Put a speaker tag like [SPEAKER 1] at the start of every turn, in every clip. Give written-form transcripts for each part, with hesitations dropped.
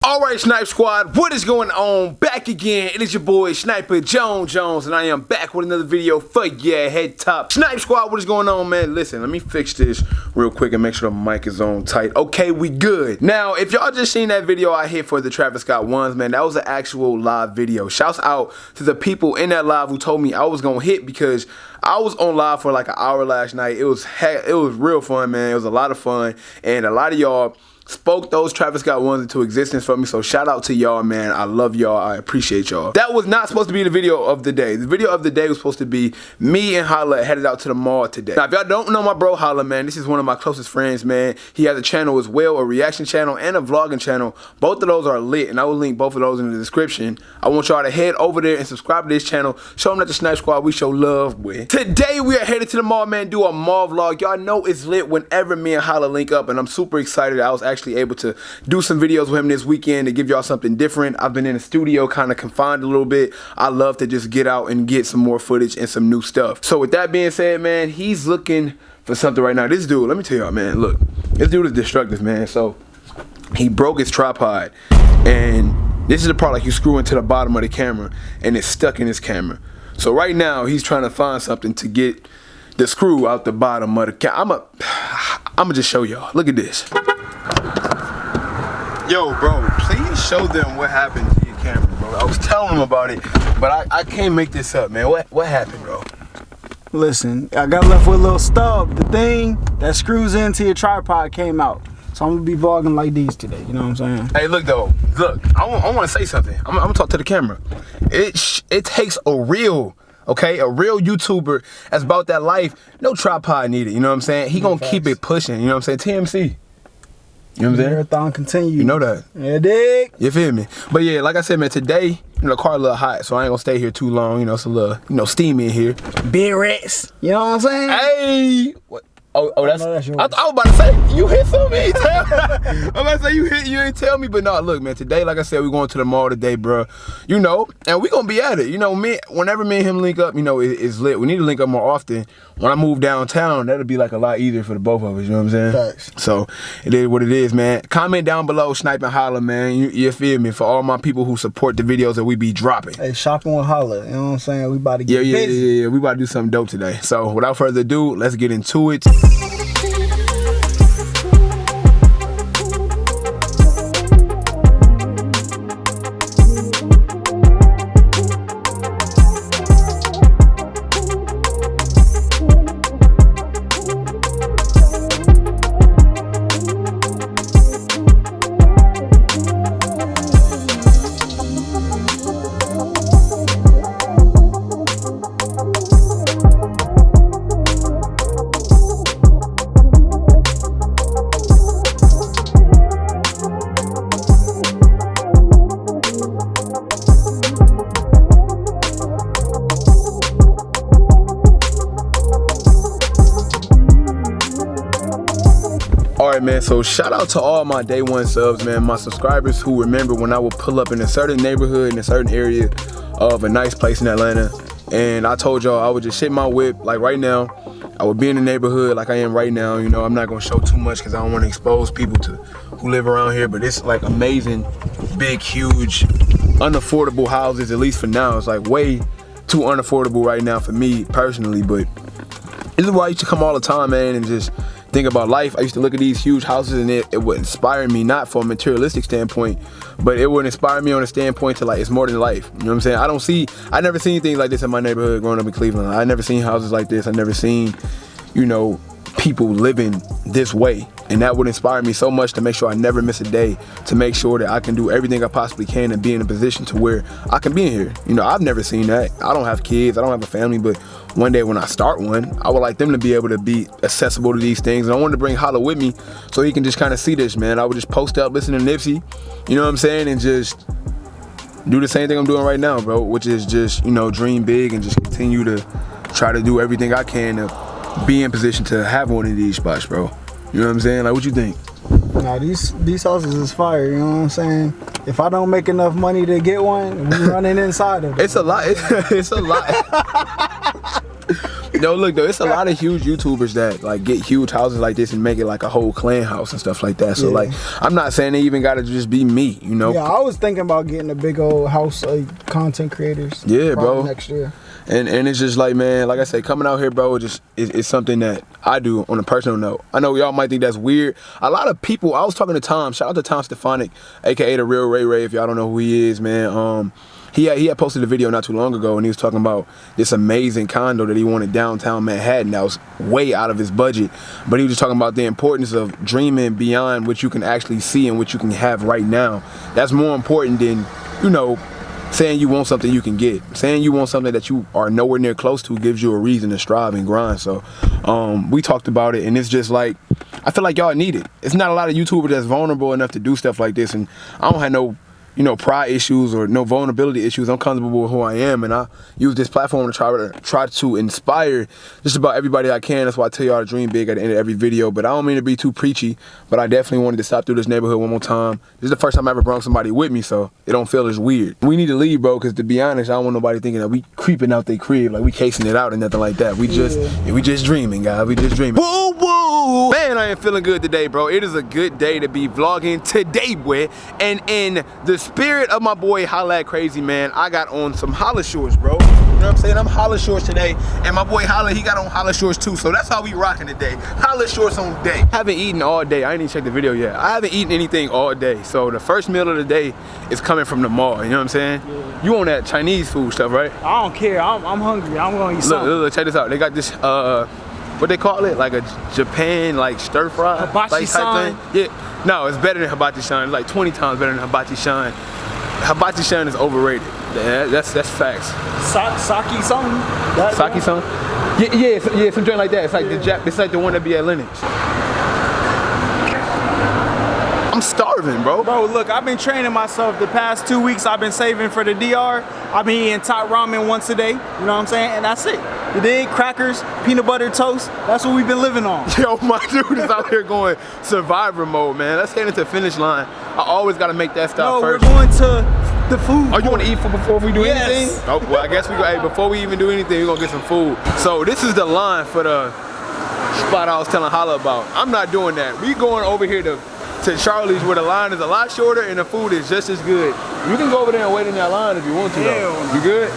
[SPEAKER 1] Alright, Snipe Squad, what is going on? Back again, it is your boy Sniper Jones, and I am back with another video for your head top. Snipe Squad, what is going on, man? Listen, let me fix this real quick and make sure the mic is on tight. Okay, we good. Now, if y'all just seen that video I hit for the Travis Scott ones, man, that was an actual live video. Shouts out to the people in that live who told me I was gonna hit because I was on live for like an hour last night. It was real fun, man. It was a lot of fun, and a lot of y'all spoke those Travis Scott ones into existence for me, so shout out to y'all, man. I love y'all. I appreciate y'all. That was not supposed to be the video of the day. The video of the day was supposed to be me and Holla headed out to the mall today. Now, if y'all don't know my bro Holla, man, this is one of my closest friends, man. He has a channel as well, a reaction channel and a vlogging channel. Both of those are lit, and I will link both of those in the description. I want y'all to head over there and subscribe to this channel. Show them that the Snipe Squad we show love with. Today, we are headed to the mall, man, do a mall vlog. Y'all know it's lit whenever me and Holla link up, and I'm super excited. I was actually able to do some videos with him this weekend to give y'all something different. I've been in the studio kind of confined a little bit. I love to just get out and get some more footage and some new stuff. So with that being said, man, he's looking for something right now. This dude, let me tell y'all, man, look, this dude is destructive, man. So he broke his tripod, and this is the part like you screw into the bottom of the camera and it's stuck in his camera. So right now he's trying to find something to get the screw out the bottom of the camera. I'ma just show y'all. Look at this. Yo, bro, please show them what happened to your camera, bro. I was telling them about it, but I can't make this up, man. What happened, bro?
[SPEAKER 2] Listen, I got left with a little stub. The thing that screws into your tripod came out. So I'm gonna be vlogging like these today, you know what I'm saying?
[SPEAKER 1] Hey, look though, look, I want to say something. I'm gonna talk to the camera. It takes a real YouTuber that's about that life. No tripod needed, you know what I'm saying? He gonna keep it pushing, you know what I'm saying? TMC. You know what I'm saying?
[SPEAKER 2] Marathon continue.
[SPEAKER 1] You know that.
[SPEAKER 2] Yeah, dig.
[SPEAKER 1] You feel me? But yeah, like I said, man, today, you know, the car a little hot, so I ain't gonna stay here too long. You know, it's a little, you know, steamy in here.
[SPEAKER 2] Beer rats. You know what I'm saying?
[SPEAKER 1] Hey! What? Oh, that's
[SPEAKER 2] yours.
[SPEAKER 1] I was about to say, you hit something, you ain't tell me. I'm about to say, you ain't tell me, but no, look, man, today, like I said, we going to the mall today, bro. You know, and we gonna be at it. You know, whenever me and him link up, you know, it's lit. We need to link up more often. When I move downtown, that'll be like a lot easier for the both of us, you know what I'm saying?
[SPEAKER 2] Thanks.
[SPEAKER 1] So, it is what it is, man. Comment down below, Snipe and Holla, man. You feel me? For all my people who support the videos that we be dropping.
[SPEAKER 2] Hey, shopping with Holla, you know what I'm saying? We about to get busy.
[SPEAKER 1] Yeah, we about to do something dope today. So, without further ado, let's get into it. Alright, man, so shout out to all my day one subs, man, my subscribers who remember when I would pull up in a certain neighborhood, in a certain area of a nice place in Atlanta, and I told y'all I would just shit my whip. Like right now, I would be in the neighborhood like I am right now. You know, I'm not gonna show too much because I don't want to expose people to who live around here, but it's like amazing, big, huge, unaffordable houses, at least for now. It's like way too unaffordable right now for me personally, but this is why I used to come all the time, man, and just think about life. I used to look at these huge houses and it would inspire me, not from a materialistic standpoint, but it would inspire me on a standpoint to like, it's more than life. You know what I'm saying? I never seen things like this in my neighborhood growing up in Cleveland. I never seen houses like this. I never seen, you know, people living this way. And that would inspire me so much to make sure I never miss a day, to make sure that I can do everything I possibly can and be in a position to where I can be in here. You know, I've never seen that. I don't have kids, I don't have a family, but one day when I start one, I would like them to be able to be accessible to these things. And I wanted to bring Holla with me so he can just kind of see this, man. I would just post up, listen to Nipsey, you know what I'm saying, and just do the same thing I'm doing right now, bro, which is just, you know, dream big and just continue to try to do everything I can to be in position to have one of these spots, bro. You know what I'm saying? Like, what you think?
[SPEAKER 2] Nah, these houses is fire, you know what I'm saying? If I don't make enough money to get one, we running inside of it.
[SPEAKER 1] It's a lot. It's a lot. No, look though, it's a lot of huge YouTubers that like get huge houses like this and make it like a whole clan house and stuff like that. So like, I'm not saying they even gotta just be me, you know?
[SPEAKER 2] Yeah, I was thinking about getting a big old house of content creators.
[SPEAKER 1] Yeah, bro.
[SPEAKER 2] Next year.
[SPEAKER 1] And it's just like, man, like I say, coming out here, bro, it's something that I do on a personal note. I know y'all might think that's weird. A lot of people, I was talking to Tom, shout out to Tom Stefanik, aka the real Ray Ray, if y'all don't know who he is, man. He had posted a video not too long ago, and he was talking about this amazing condo that he wanted downtown Manhattan that was way out of his budget. But he was just talking about the importance of dreaming beyond what you can actually see and what you can have right now. That's more important than, you know, saying you want something you can get. Saying you want something that you are nowhere near close to gives you a reason to strive and grind. So we talked about it, and it's just like, I feel like y'all need it. It's not a lot of YouTubers that's vulnerable enough to do stuff like this, and I don't have no, you know, pride issues or no vulnerability issues. I'm comfortable with who I am, and I use this platform to try to inspire just about everybody I can. That's why I tell y'all to dream big at the end of every video. But I don't mean to be too preachy, but I definitely wanted to stop through this neighborhood one more time. This is the first time I ever brought somebody with me, so it don't feel as weird. We need to leave, bro, because to be honest, I don't want nobody thinking that we creeping out their crib, like we casing it out and nothing like that. We just dreaming, guys. We just dreaming. Woo woo! Man, I am feeling good today, bro. It is a good day to be vlogging today, boy. And in the spirit of my boy Holla at Crazy, man, I got on some Holla shorts, bro. You know what I'm saying? I'm Holla shorts today, and my boy Holla, he got on Holla shorts too, so that's how we rocking today. Holla shorts on day. I haven't eaten all day. I ain't even checked the video yet. I haven't eaten anything all day, so the first meal of the day is coming from the mall, you know what I'm saying? Yeah. You on that Chinese food stuff, right?
[SPEAKER 2] I don't care. I'm hungry. I'm gonna eat something.
[SPEAKER 1] Look, check this out. They got this, what they call it? Like a Japan, like stir fry?
[SPEAKER 2] Hibachi san.
[SPEAKER 1] Yeah. No, it's better than hibachi san. Like 20 times better than hibachi san. Hibachi san is overrated. That's facts.
[SPEAKER 2] Saki something?
[SPEAKER 1] Saki something? Yeah, some drink like that. It's like it's like the one that be at Lennox. I'm starving, bro.
[SPEAKER 2] Bro, look, I've been training myself the past 2 weeks. I've been saving for the DR. I've been eating top ramen once a day. You know what I'm saying? And that's it. You dig? Crackers, peanut butter toast. That's what we've been living on.
[SPEAKER 1] Yo, my dude is out here going survivor mode, man. Let's head into the finish line. I always gotta make that stop first.
[SPEAKER 2] We're going to the food.
[SPEAKER 1] Oh, you want to eat food before we do anything? Oh, well, I guess we go. Hey, before we even do anything, we're gonna get some food. So this is the line for the spot I was telling Holla about. I'm not doing that. We going over here to Charlie's, where the line is a lot shorter and the food is just as good. You can go over there and wait in that line if you want to, though. You good?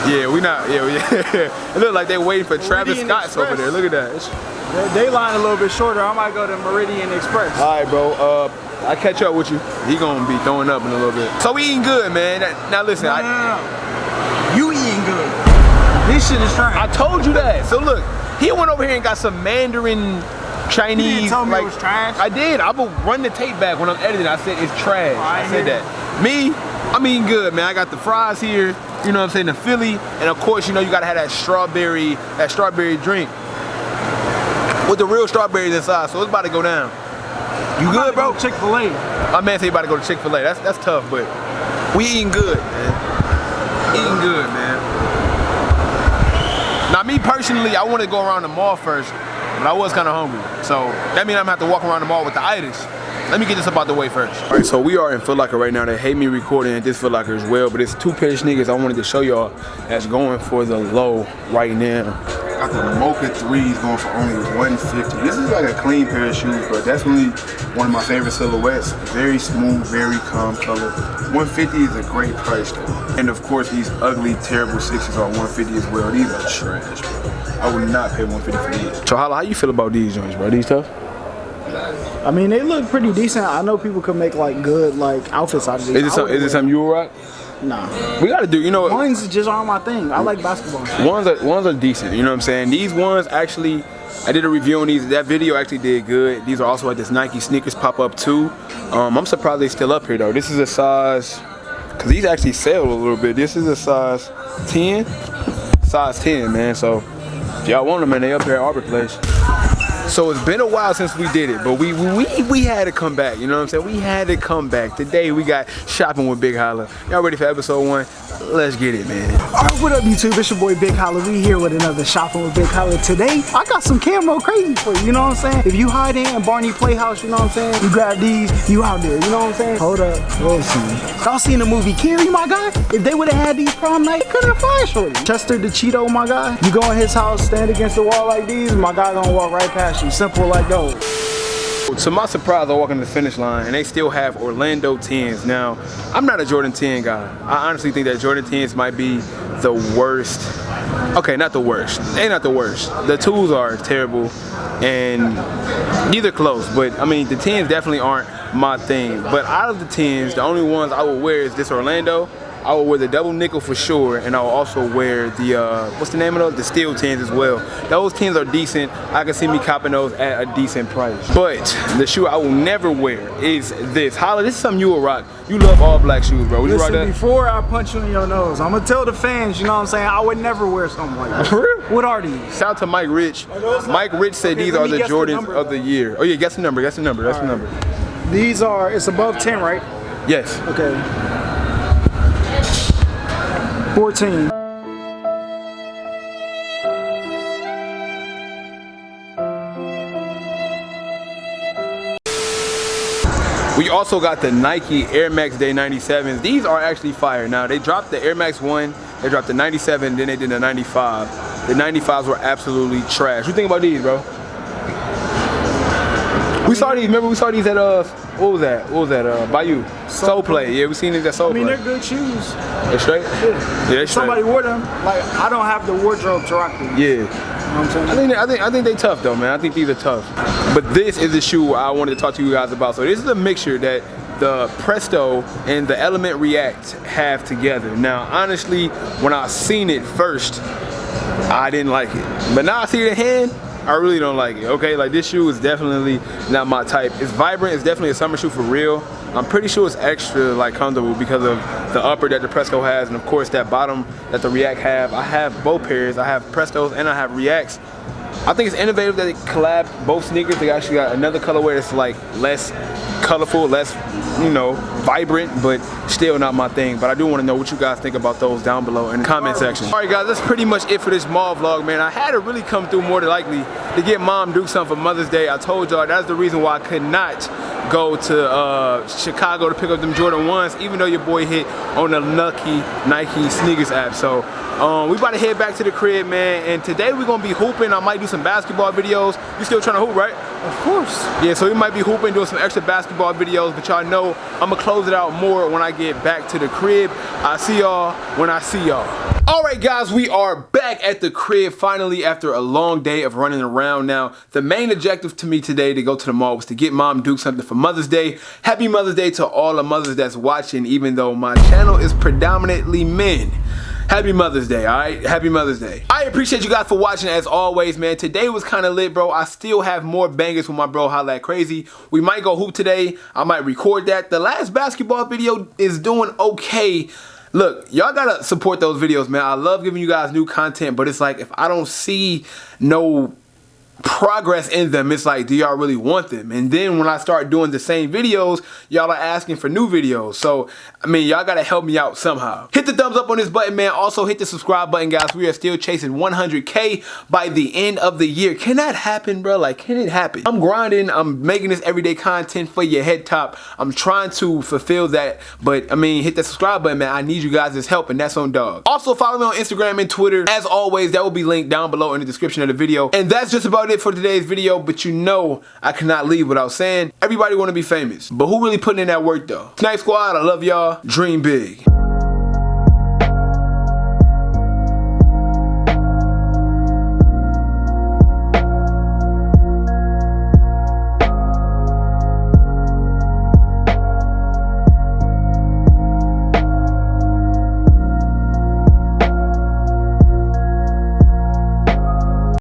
[SPEAKER 1] Yeah, we not. Yeah. It looks like they're waiting for Travis Scott's over there. Look at that.
[SPEAKER 2] They line a little bit shorter. I might go to Meridian Express.
[SPEAKER 1] All right, bro. I catch up with you. He gonna be throwing up in a little bit. So we eating good, man. Now listen.
[SPEAKER 2] No. You eating good. This shit is trash.
[SPEAKER 1] I told you that. So look, he went over here and got some Mandarin Chinese.
[SPEAKER 2] You didn't tell me it was trash.
[SPEAKER 1] I did. I will run the tape back when I'm editing. I said it's trash. I said that. Me, I'm eating good, man. I got the fries here. You know what I'm saying? The Philly, and of course, you know you gotta have that strawberry drink with the real strawberries inside. So it's about to go down. You good, bro?
[SPEAKER 2] Chick-fil-A.
[SPEAKER 1] My man said he about to go to Chick-fil-A. That's tough, but we eating good, man. Eating good, man. Now, me personally, I want to go around the mall first, but I was kind of hungry. So that means I'm gonna have to walk around the mall with the itis. Let me get this up out the way first. All right, so we are in Foot Locker right now. They hate me recording at this Foot Locker as well, but it's two pair of sneakers I wanted to show y'all that's going for the low right now. Got the Mocha 3s going for only $150. This is like a clean pair of shoes, but that's really one of my favorite silhouettes. Very smooth, very calm color. $150 is a great price though. And of course, these ugly, terrible 6s are $150 as well. These are trash, bro. I would not pay $150 for these. So how you feel about these joints, bro? These tough?
[SPEAKER 2] I mean, they look pretty decent. I know people could make like good like outfits out of these.
[SPEAKER 1] Is it something you will rock?
[SPEAKER 2] Nah.
[SPEAKER 1] We gotta do, you know.
[SPEAKER 2] Ones just aren't my thing. I like basketball.
[SPEAKER 1] Ones are decent, you know what I'm saying? These ones actually, I did a review on these. That video actually did good. These are also at this Nike sneakers pop-up too. I'm surprised they're still up here though. This is a size, cause these actually sell a little bit. This is a size 10. Size 10, man. So if y'all want them, man, they up here at Arbor Place. So it's been a while since we did it, but we had to come back, you know what I'm saying? We had to come back. Today we got shopping with Big Holla. Y'all ready for episode 1? Let's get it, man.
[SPEAKER 2] Alright, what up YouTube? It's your boy Big Holla. We here with another shopping with Big Holla. Today, I got some camo crazy for you, you know what I'm saying? If you hiding in Barney Playhouse, you know what I'm saying? You grab these, you out there, you know what I'm saying? Hold up, we'll see. Y'all seen the movie Carrie, my guy? If they would've had these prom night, couldn't find shorty. Chester the Cheeto, my guy. You go in his house, stand against the wall like these, my guy gonna walk right past you. Simple like those.
[SPEAKER 1] To my surprise, I walk in the finish line and they still have Orlando 10s. Now, I'm not a Jordan 10 guy. I honestly think that Jordan 10s might be the worst. Okay, not the worst. They're not the worst. The tools are terrible and neither close, but I mean, the 10s definitely aren't my thing. But out of the 10s, the only ones I would wear is this Orlando. I will wear the double nickel for sure, and I will also wear the, what's the name of those? The steel 10s as well. Those 10s are decent. I can see me copping those at a decent price. But the shoe I will never wear is this. Holla, this is something you will rock. You love all black shoes, bro. Would you rock that?
[SPEAKER 2] Before I punch you in your nose, I'm gonna tell the fans, you know what I'm saying? I would never wear something like that.
[SPEAKER 1] For real?
[SPEAKER 2] What are these?
[SPEAKER 1] Shout out to Mike Rich. Mike Rich said these are the Jordans of the year. Oh yeah, guess the number, guess the number, that's the number.
[SPEAKER 2] These are, it's above 10, right?
[SPEAKER 1] Yes.
[SPEAKER 2] Okay. 14.
[SPEAKER 1] We also got the Nike Air Max Day 97s. These are actually fire. Now, they dropped the Air Max 1, they dropped the 97, then they did the 95. The 95s were absolutely trash. What you think about these, bro? We saw these, remember we saw these at, what was that, Bayou? Soul Play. Yeah, we seen these at Soul Play.
[SPEAKER 2] I mean, they're good shoes.
[SPEAKER 1] They're straight?
[SPEAKER 2] Yeah.
[SPEAKER 1] Yeah, they're straight.
[SPEAKER 2] Somebody wore them. Like, I don't have the wardrobe to rock them.
[SPEAKER 1] Yeah.
[SPEAKER 2] You know what I'm saying?
[SPEAKER 1] I think they tough though, man. I think these are tough. But this is the shoe I wanted to talk to you guys about. So this is a mixture that the Presto and the Element React have together. Now, honestly, when I seen it first, I didn't like it. But now I see it in hand, I really don't like it, okay? Like, this shoe is definitely not my type. It's vibrant, it's definitely a summer shoe for real. I'm pretty sure it's extra, like, comfortable because of the upper that the Presto has and of course that bottom that the React have. I have both pairs. I have Prestos and I have Reacts. I think it's innovative that they collab both sneakers. They actually got another colorway that's like less colorful, less, you know, vibrant, but still not my thing. But I do want to know what you guys think about those down below in the comment section. Alright guys, that's pretty much it for this mall vlog, man. I had to really come through more than likely to get Mom Duke something for Mother's Day. I told y'all that's the reason why I could not go to Chicago to pick up them Jordan 1s, even though your boy hit on the lucky Nike sneakers app. So we about to head back to the crib, man, and today we're gonna be hooping. I might do some basketball videos. You still trying to hoop, right?
[SPEAKER 2] Of course.
[SPEAKER 1] Yeah, so we might be hooping, doing some extra basketball videos, but y'all know I'm gonna close it out more when I get back to the crib. I'll see y'all when I see y'all. Alright guys, we are back at the crib finally after a long day of running around. Now, the main objective to me today to go to the mall was to get Mom Duke something for Mother's Day. Happy Mother's Day to all the mothers that's watching, even though my channel is predominantly men. Happy Mother's Day, alright? Happy Mother's Day. I appreciate you guys for watching as always, man. Today was kind of lit, bro. I still have more bangers with my bro Holla at Crazy. We might go hoop today. I might record that. The last basketball video is doing okay. Look, y'all gotta support those videos, man. I love giving you guys new content, but it's like if I don't see no progress in them, it's like, do y'all really want them? And then when I start doing the same videos, y'all are asking for new videos. So I mean, y'all gotta help me out somehow. Hit the thumbs up on this button, man. Also hit the subscribe button, guys. We are still chasing 100K by the end of the year. Can that happen, bro? Like, can it happen? I'm grinding, I'm making this everyday content for your head top. I'm trying to fulfill that, but I mean, hit the subscribe button, man. I need you guys' help, and that's on dog. Also follow me on Instagram and Twitter. As always, that will be linked down below in the description of the video. And that's just about it for today's video, but you know I cannot leave without saying everybody want to be famous, but who really putting in that work though? Snipe Squad, I love y'all. Dream big.